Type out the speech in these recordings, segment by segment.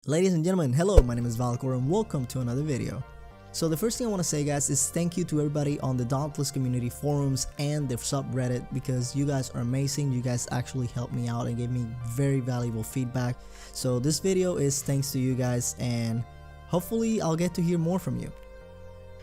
Ladies and gentlemen, hello, my name is Vahlkor and welcome to another video. So the first thing I want to say, guys, is thank you to everybody on the Dauntless community forums and the subreddit, because you guys are amazing. You guys actually helped me out and gave me very valuable feedback. So this video is thanks to you guys, and hopefully I'll get to hear more from you.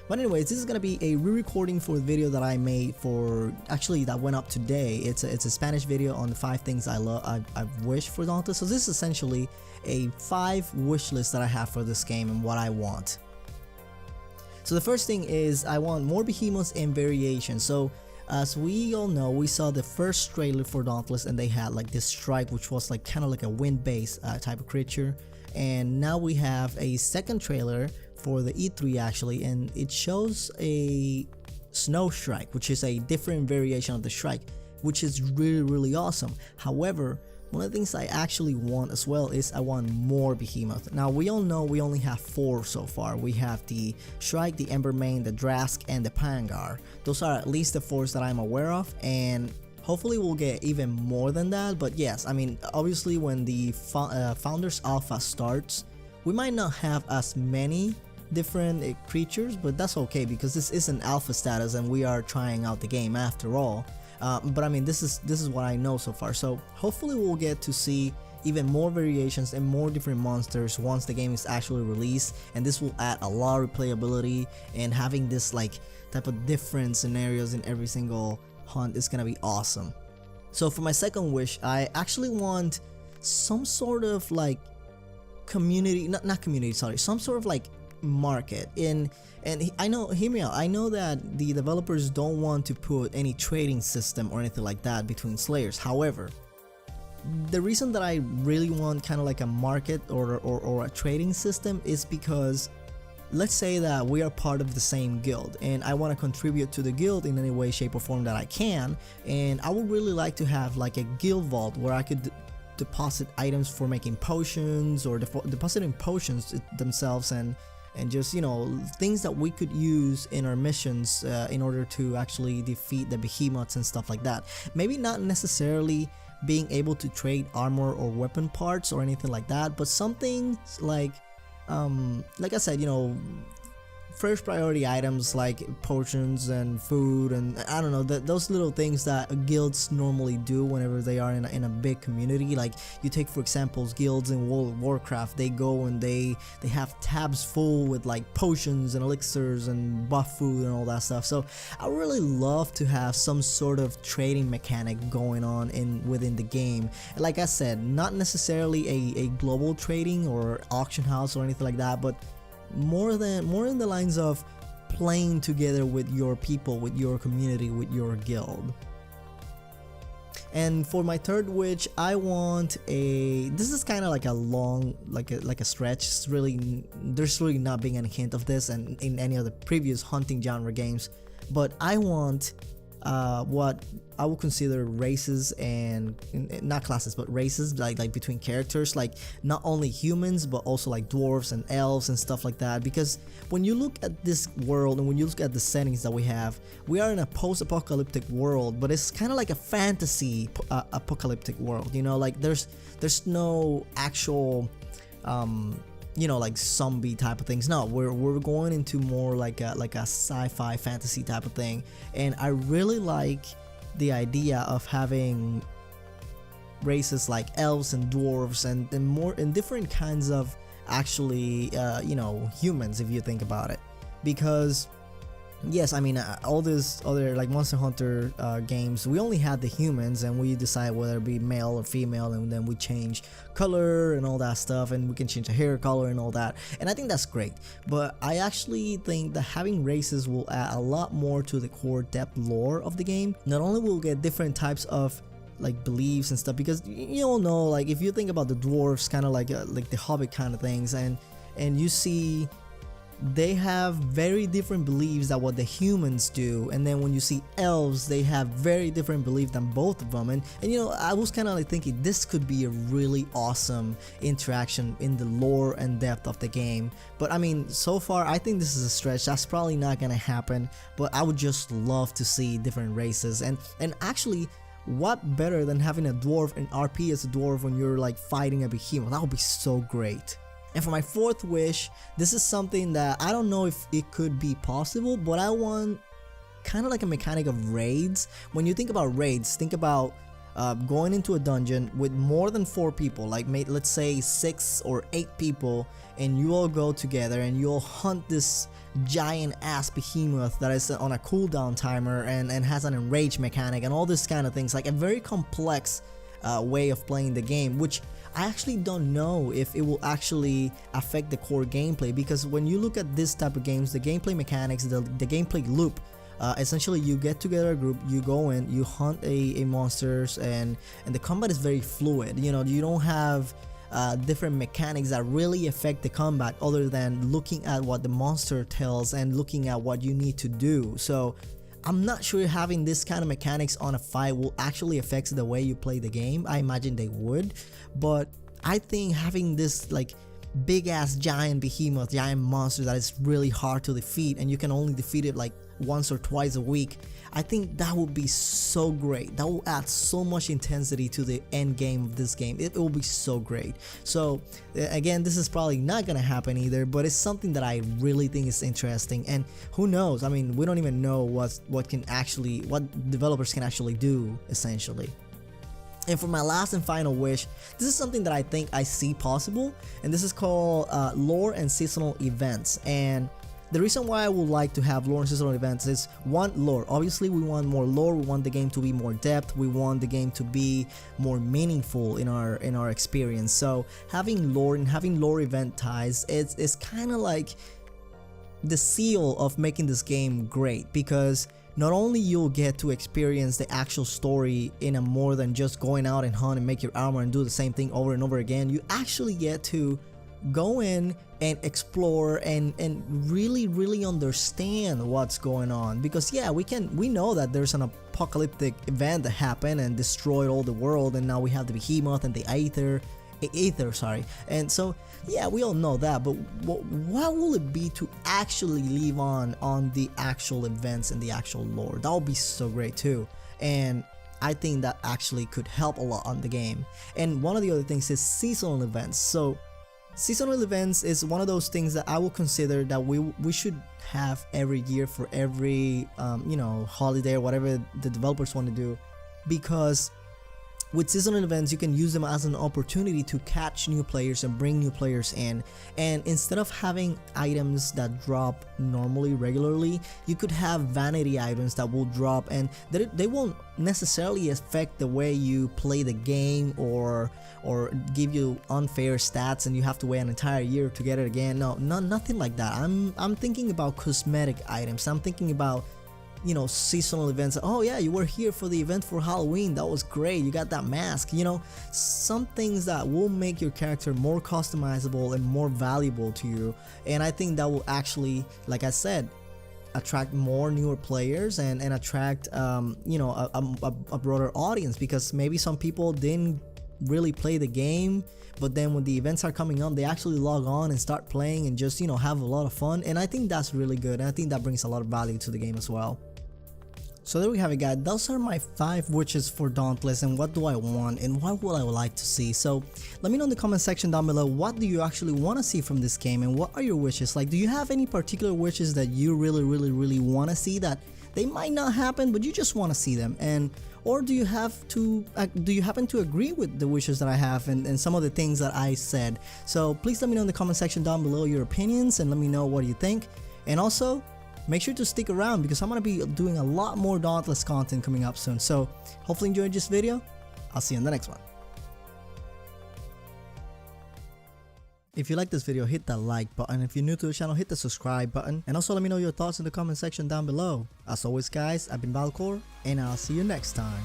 But anyways, this is gonna be a re-recording for the video that I made that went up today. It's a Spanish video on the 5 things I've wished for Dauntless. So this is essentially a 5 wish list that I have for this game and what I want. So the first thing is I want more behemoths and variations. So as we all know, we saw the first trailer for Dauntless and they had like this strike, which was like kind of like a wind-based type of creature. And now we have a second trailer for the E3 actually, and it shows a snow strike, which is a different variation of the strike, which is really awesome. However, one of the things I actually want as well is I want more behemoth. Now we all know we only have 4 so far. We have the Strike, the Embermane, the Drask, and the Pangar. Those are at least the 4 that I'm aware of, and hopefully we'll get even more than that. But yes, I mean, obviously when the Founders Alpha starts, we might not have as many different creatures, but that's okay because this is an alpha status and we are trying out the game after all. But I mean, this is what I know so far, so hopefully we'll get to see even more variations and more different monsters once the game is actually released, and this will add a lot of replayability, and having this like type of different scenarios in every single hunt is gonna be awesome. So for my second wish, I actually want some sort of like community, not community, sorry, some sort of like market I know, hear me out, I know that the developers don't want to put any trading system or anything like that between Slayers. However, the reason that I really want kind of like a market or a trading system is because let's say that we are part of the same guild and I want to contribute to the guild in any way, shape or form that I can, and I would really like to have like a guild vault where I could deposit items for making potions, or depositing potions themselves, and just, you know, things that we could use in our missions in order to actually defeat the behemoths and stuff like that. Maybe not necessarily being able to trade armor or weapon parts or anything like that, but something like I said, you know, first priority items like potions and food, and I don't know, those little things that guilds normally do whenever they are in a big community. Like you take for example guilds in World of Warcraft, they go and they have tabs full with like potions and elixirs and buff food and all that stuff. So I really love to have some sort of trading mechanic going on within the game. Like I said, not necessarily a global trading or auction house or anything like that, but more in the lines of playing together with your people, with your community, with your guild. And for my third wish, I want this is kind of like a long like a stretch. It's really, there's really not being any hint of this and in any of the previous hunting genre games, but I want what I would consider races, and not classes but races, like between characters, like not only humans but also like dwarves and elves and stuff like that. Because when you look at this world and when you look at the settings that we are in a post-apocalyptic world, but it's kind of like a fantasy apocalyptic world, you know, like there's no actual you know, like zombie type of things. No, we're going into more like a sci-fi fantasy type of thing, and I really like the idea of having races like elves and dwarves and more and different kinds of actually you know, humans, if you think about it. Because yes, I mean, all these other like Monster Hunter games, we only had the humans and we decide whether it be male or female, and then we change color and all that stuff, and we can change the hair color and all that, and I think that's great. But I actually think that having races will add a lot more to the core depth lore of the game. Not only will we get different types of like beliefs and stuff, because you all know, like if you think about the dwarves, kind of like the Hobbit kind of things, and you see they have very different beliefs than what the humans do, and then when you see elves, they have very different beliefs than both of them, and you know, I was kind of like thinking this could be a really awesome interaction in the lore and depth of the game. But I mean, so far I think this is a stretch, that's probably not gonna happen, but I would just love to see different races. And actually, what better than having a dwarf and RP as a dwarf when you're like fighting a behemoth? That would be so great. And for my fourth wish, this is something that I don't know if it could be possible, but I want kind of like a mechanic of raids. When you think about raids, think about going into a dungeon with more than 4 people, like let's say 6 or 8 people, and you all go together and you'll hunt this giant ass behemoth that is on a cooldown timer and has an enrage mechanic and all this kind of things, like a very complex way of playing the game, which I actually don't know if it will actually affect the core gameplay, because when you look at this type of games, the gameplay mechanics, the gameplay loop, essentially you get together a group, you go in, you hunt a monsters, and the combat is very fluid. You know, you don't have different mechanics that really affect the combat other than looking at what the monster tells and looking at what you need to do. So I'm not sure having this kind of mechanics on a fight will actually affect the way you play the game. I imagine they would, but I think having this like big ass giant behemoth, giant monster that is really hard to defeat and you can only defeat it like once or twice a week, I think that would be so great. That will add so much intensity to the end game of this game. It will be so great. So again, this is probably not gonna happen either, but it's something that I really think is interesting. And who knows, I mean, we don't even know what developers can actually do essentially. And for my last and final wish, this is something that I think I see possible, and this is called lore and seasonal events. And the reason why I would like to have lore and seasonal events is, one, lore. Obviously we want more lore, we want the game to be more depth, we want the game to be more meaningful in our experience. So having lore and having lore event ties, it's kind of like the seal of making this game great, because not only you'll get to experience the actual story in a more than just going out and hunt and make your armor and do the same thing over and over again, you actually get to go in and explore and really understand what's going on. Because yeah, we know that there's an apocalyptic event that happened and destroyed all the world, and now we have the behemoth and the aether, and so yeah, we all know that, but what will it be to actually live on the actual events and the actual lore? That would be so great too, and I think that actually could help a lot on the game. And one of the other things is seasonal events. So seasonal events is one of those things that I will consider that we should have every year for every you know, holiday or whatever the developers want to do, because with seasonal events you can use them as an opportunity to catch new players and bring new players in. And instead of having items that drop regularly, you could have vanity items that will drop, and they won't necessarily affect the way you play the game or give you unfair stats and you have to wait an entire year to get it again. No, nothing like that. I'm thinking about cosmetic items. I'm thinking about, you know, seasonal events. Oh yeah, you were here for the event for Halloween, that was great, you got that mask, you know, some things that will make your character more customizable and more valuable to you. And I think that will actually, like I said, attract more newer players and attract you know, a broader audience, because maybe some people didn't really play the game, but then when the events are coming up, they actually log on and start playing and just, you know, have a lot of fun. And I think that's really good, and I think that brings a lot of value to the game as well. So there we have it, guys. Those are my 5 wishes for Dauntless, and what do I want and what would I like to see. So let me know in the comment section down below, what do you actually want to see from this game, and what are your wishes? Like, do you have any particular wishes that you really want to see that they might not happen but you just want to see them? And or do you happen to agree with the wishes that I have and some of the things that I said? So please let me know in the comment section down below your opinions and let me know what you think. And also make sure to stick around, because I'm going to be doing a lot more Dauntless content coming up soon. So hopefully you enjoyed this video. I'll see you in the next one. If you like this video, hit that like button. If you're new to the channel, hit the subscribe button. And also let me know your thoughts in the comment section down below. As always, guys, I've been Vahlkor, and I'll see you next time.